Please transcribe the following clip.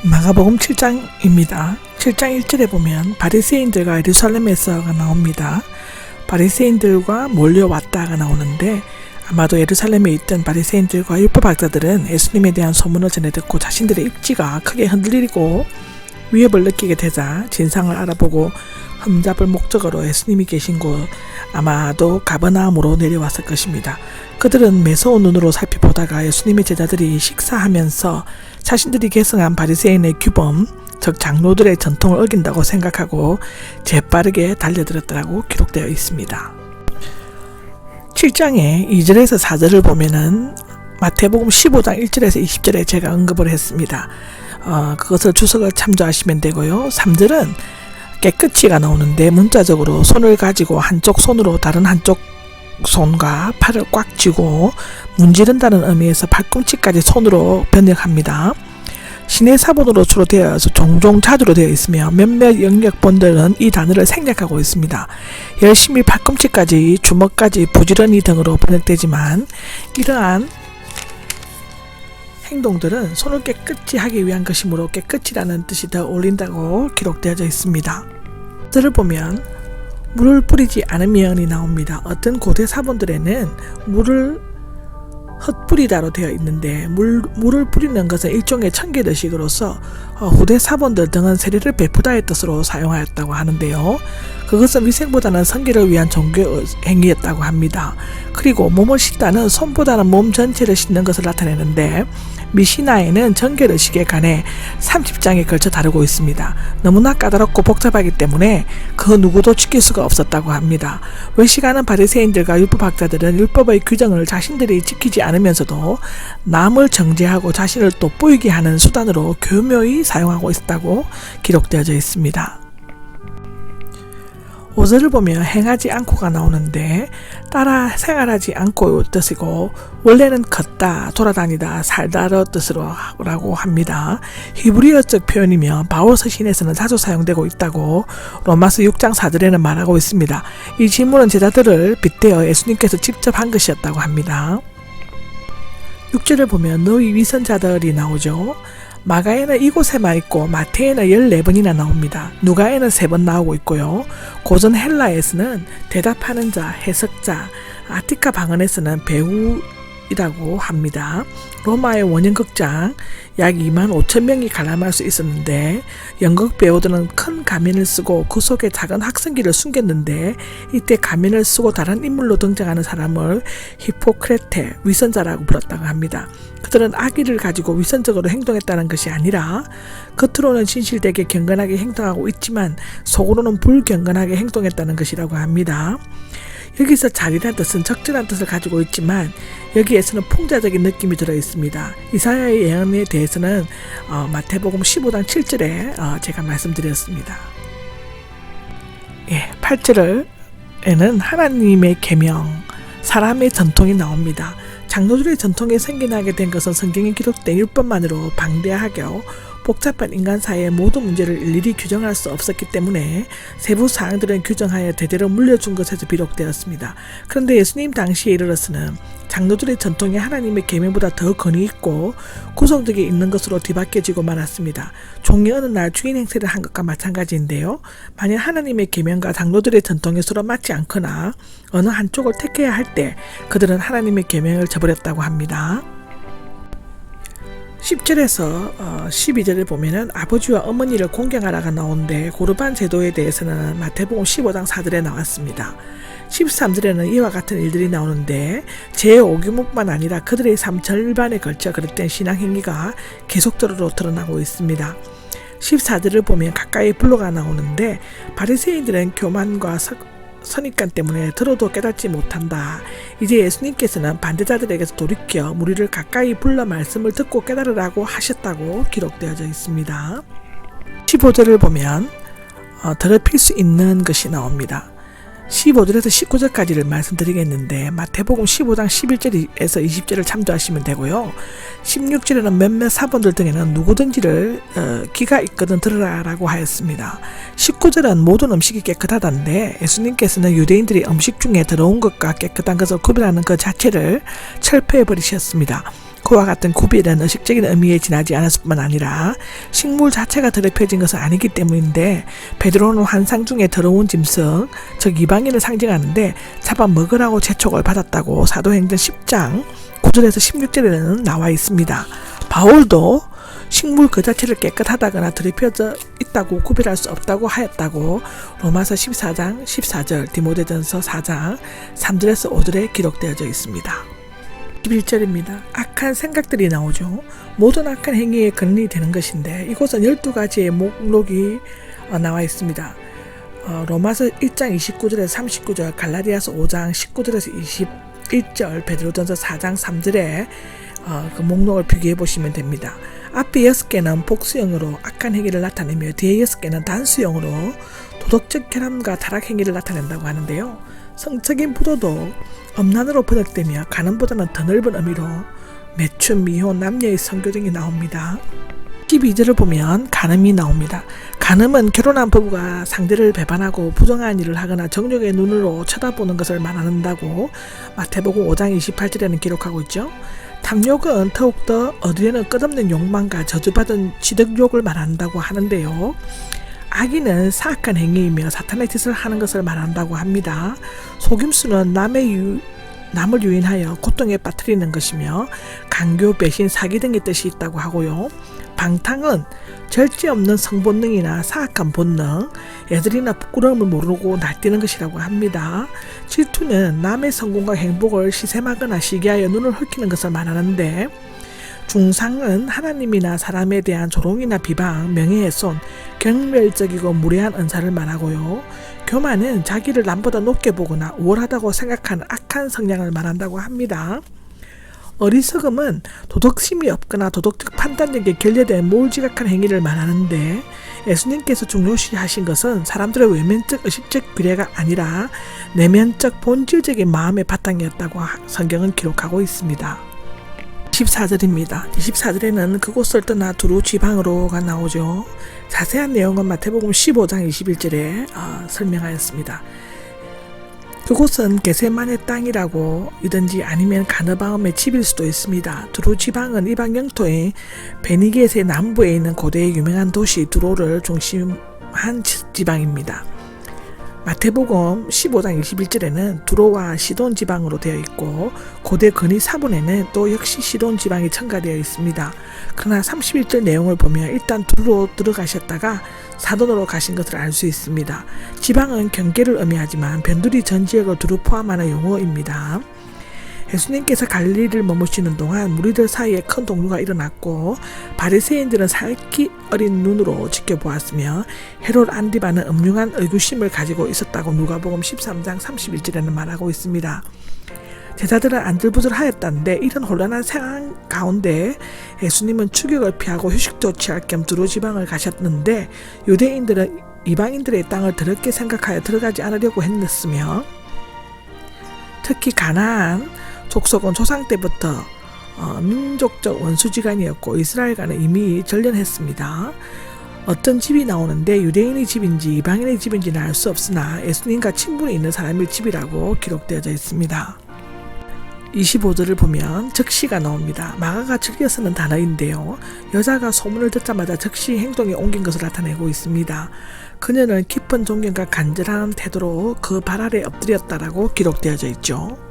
마가복음 7장입니다. 7장 1절에 보면 바리새인들과 예루살렘에서가 나옵니다. 바리새인들과 몰려왔다가 나오는데 아마도 예루살렘에 있던 바리새인들과 율법학자들은 예수님에 대한 소문을 전해 듣고 자신들의 입지가 크게 흔들리고 위협을 느끼게 되자 진상을 알아보고 흠잡을 목적으로 예수님이 계신 곳 아마도 가버나움으로 내려왔을 것입니다. 그들은 매서운 눈으로 살펴보다가 예수님의 제자들이 식사하면서 자신들이 계승한 바리새인의 규범, 즉 장로들의 전통을 어긴다고 생각하고 재빠르게 달려들었다고 기록되어 있습니다. 7장의 2절에서 4절을 보면은 마태복음 15장 1절에서 20절에 제가 언급을 했습니다. 그것을 주석을 참조하시면 되고요. 3절은 깨끗이가 나오는데 문자적으로 손을 가지고 한쪽 손으로 다른 한쪽 손과 팔을 꽉 쥐고 문지른다는 의미에서 팔꿈치까지 손으로 번역합니다. 신의 사본으로 주로 되어서 종종 자주로 되어 있으며 몇몇 영역본들은 이 단어를 생략하고 있습니다. 열심히 팔꿈치까지 주먹까지 부지런히 등으로 번역되지만 이러한 행동들은 손을 깨끗이 하기 위한 것이므로 깨끗이라는 뜻이 더 어울린다고 기록되어져 있습니다. 저를 보면 물을 뿌리지 않으면이 나옵니다. 어떤 고대 사본들에는 물을 흩뿌리다로 되어 있는데 물을 뿌리는 것은 일종의 청계의식으로서 후대 사본들 등은 세례를 베푸다의 뜻으로 사용하였다고 하는데요. 그것은 위생보다는 성기를 위한 종교 행위였다고 합니다. 그리고 몸을 씻다는 손보다는 몸 전체를 씻는 것을 나타내는데 미시나에는 정결의식에 관해 30장에 걸쳐 다루고 있습니다. 너무나 까다롭고 복잡하기 때문에 그 누구도 지킬 수가 없었다고 합니다. 외식하는 바리새인들과 율법학자들은 율법의 규정을 자신들이 지키지 않으면서도 남을 정죄하고 자신을 돋보이게 하는 수단으로 교묘히 사용하고 있었다고 기록되어져 있습니다. 5절을 보면 행하지 않고가 나오는데 따라 생활하지 않고 뜻이고 원래는 걷다, 돌아다니다, 살다의 뜻으로라고 합니다. 히브리어적 표현이며 바울 서신에서는 자주 사용되고 있다고 로마서 6장 4절에는 말하고 있습니다. 이 질문은 제자들을 빗대어 예수님께서 직접 한 것이었다고 합니다. 6절을 보면 너희 위선자들이 나오죠. 마가에는 이곳에만 있고 마태에는 14번이나 나옵니다. 누가에는 3번 나오고 있고요. 고전 헬라에서는 대답하는 자, 해석자, 아티카 방언에서는 배우이라고 합니다. 로마의 원형극장 약 2만 5천 명이 관람할 수 있었는데 연극 배우들은 큰 가면을 쓰고 그 속에 작은 학생기를 숨겼는데 이때 가면을 쓰고 다른 인물로 등장하는 사람을 히포크레테, 위선자라고 불렀다고 합니다. 그들은 악의를 가지고 위선적으로 행동했다는 것이 아니라 겉으로는 진실되게 경건하게 행동하고 있지만 속으로는 불경건하게 행동했다는 것이라고 합니다. 여기서 잘이란 뜻은 적절한 뜻을 가지고 있지만 여기에서는 풍자적인 느낌이 들어있습니다. 이사야의 예언에 대해서는 마태복음 15장 7절에 제가 말씀드렸습니다. 8절에는 하나님의 계명, 사람의 전통이 나옵니다. 장로들의 전통이 생겨나게 된 것은 성경에 기록된 율법만으로 방대하게 복잡한 인간사회의 모든 문제를 일일이 규정할 수 없었기 때문에 세부 사항들은 규정하여 대대로 물려준 것에서 비롯되었습니다. 그런데 예수님 당시에 이르러서는 장로들의 전통이 하나님의 계명보다 더 권위 있고 구성되게 있는 것으로 뒤바뀌어지고 말았습니다. 종이 어느 날 주인 행세를 한 것과 마찬가지인데요. 만약 하나님의 계명과 장로들의 전통이 서로 맞지 않거나 어느 한쪽을 택해야 할 때 그들은 하나님의 계명을 저버렸다고 합니다. 10절에서 12절을 보면은 아버지와 어머니를 공경하라가 나오는데 고르반 제도에 대해서는 마태복음 15장 4절에 나왔습니다. 13절에는 이와 같은 일들이 나오는데 제5규목만 아니라 그들의 삶 절반에 걸쳐 그릇된 신앙행위가 계속적으로 드러나고 있습니다. 14절을 보면 가까이 불로가 나오는데 바리새인들은 교만과 선입관 때문에 들어도 깨닫지 못한다. 이제 예수님께서는 반대자들에게서 돌이켜 무리를 가까이 불러 말씀을 듣고 깨달으라고 하셨다고 기록되어져 있습니다. 15절을 보면 더럽힐 수 있는 것이 나옵니다. 15절에서 19절까지를 말씀드리겠는데 마태복음 15장 11절에서 20절을 참조하시면 되고요. 16절에는 몇몇 사본들 등에는 누구든지를 기가 있거든 들으라라고 하였습니다. 19절은 모든 음식이 깨끗하다는데 예수님께서는 유대인들이 음식 중에 더러운 것과 깨끗한 것을 구별하는 그 자체를 철폐해 버리셨습니다. 그와 같은 구별은 의식적인 의미에 지나지 않았을 뿐만 아니라 식물 자체가 더럽혀진 것은 아니기 때문인데, 베드로는 환상 중에 더러운 짐승, 즉 이방인을 상징하는데 잡아먹으라고 재촉을 받았다고 사도행전 10장 9절에서 16절에는 나와 있습니다. 바울도 식물 그 자체를 깨끗하다거나 더럽혀져 있다고 구별할 수 없다고 하였다고 로마서 14장 14절, 디모데전서 4장 3절에서 5절에 기록되어져 있습니다. 11절입니다. 악한 생각들이 나오죠. 모든 악한 행위의 근원이 되는 것인데, 이곳은 12가지의 목록이 나와 있습니다. 로마서 1장 29절에서 39절, 갈라디아서 5장 19절에서 21절, 베드로전서 4장 3절에 그 목록을 비교해 보시면 됩니다. 앞에 6개는 복수형으로 악한 행위를 나타내며 뒤에 6개는 단수형으로 도덕적 결함과 타락 행위를 나타낸다고 하는데요. 성적인 부도도 음란으로 번역되며 간음보다는 더 넓은 의미로 매춘, 미혼, 남녀의 선교 등이 나옵니다. 12절을 보면 간음이 나옵니다. 간음은 결혼한 부부가 상대를 배반하고 부정한 일을 하거나 정욕의 눈으로 쳐다보는 것을 말한다고 마태복음 5장 28절에는 기록하고 있죠. 탐욕은 더욱더 얻으려는 끝없는 욕망과 저주받은 지덕욕을 말한다고 하는데요. 악의는 사악한 행위이며 사탄의 짓을 하는 것을 말한다고 합니다. 속임수는 남을 유인하여 고통에 빠뜨리는 것이며 강교, 배신, 사기 등의 뜻이 있다고 하고요. 방탕은 절제 없는 성본능이나 사악한 본능, 애들이나 부끄러움을 모르고 날뛰는 것이라고 합니다. 질투는 남의 성공과 행복을 시샘하거나 시기하여 눈을 헐키는 것을 말하는데, 중상은 하나님이나 사람에 대한 조롱이나 비방, 명예훼손, 경멸적이고 무례한 은사를 말하고요. 교만은 자기를 남보다 높게 보거나 우월하다고 생각하는 악한 성향을 말한다고 합니다. 어리석음은 도덕심이 없거나 도덕적 판단력에 결여된 몰지각한 행위를 말하는데, 예수님께서 중요시하신 것은 사람들의 외면적 의식적 규례가 아니라 내면적 본질적인 마음의 바탕이었다고 성경은 기록하고 있습니다. 24절입니다. 24절에는 그곳을 떠나 두루 지방으로가 나오죠. 자세한 내용은 마태복음 15장 21절에 설명하였습니다. 그곳은 게세마네 땅이라고 이든지 아니면 가느바움의 집일 수도 있습니다. 두루 지방은 이방 영토인 베니겟의 남부에 있는 고대의 유명한 도시 두로를 중심한 지방입니다. 마태복음 15장 21절에는 두로와 시돈 지방으로 되어 있고, 고대 근위 사본에는 또 역시 시돈 지방이 첨가되어 있습니다. 그러나 31절 내용을 보면 일단 두로 들어가셨다가 사돈으로 가신 것을 알 수 있습니다. 지방은 경계를 의미하지만 변두리 전 지역을 두루 포함하는 용어입니다. 예수님께서 갈릴리를 머무시는 동안 무리들 사이에 큰 동요가 일어났고, 바리새인들은 살기 어린 눈으로 지켜보았으며 헤롯 안디바는 음흉한 의구심을 가지고 있었다고 누가복음 13장 31절에는 말하고 있습니다. 제자들은 안절부절하였다는데, 이런 혼란한 상황 가운데 예수님은 추격을 피하고 휴식도 취할 겸 두로 지방을 가셨는데, 유대인들은 이방인들의 땅을 더럽게 생각하여 들어가지 않으려고 했으며, 특히 가나안 족속은 조상 때부터 민족적 원수지간이었고 이스라엘과는 이미 절연했습니다. 어떤 집이 나오는데 유대인의 집인지 이방인의 집인지는 알 수 없으나 예수님과 친분이 있는 사람의 집이라고 기록되어져 있습니다. 25절을 보면 즉시가 나옵니다. 마가가 즐겨 쓰는 단어인데요. 여자가 소문을 듣자마자 즉시 행동에 옮긴 것을 나타내고 있습니다. 그녀는 깊은 존경과 간절한 태도로 그 발 아래 엎드렸다라고 기록되어져 있죠.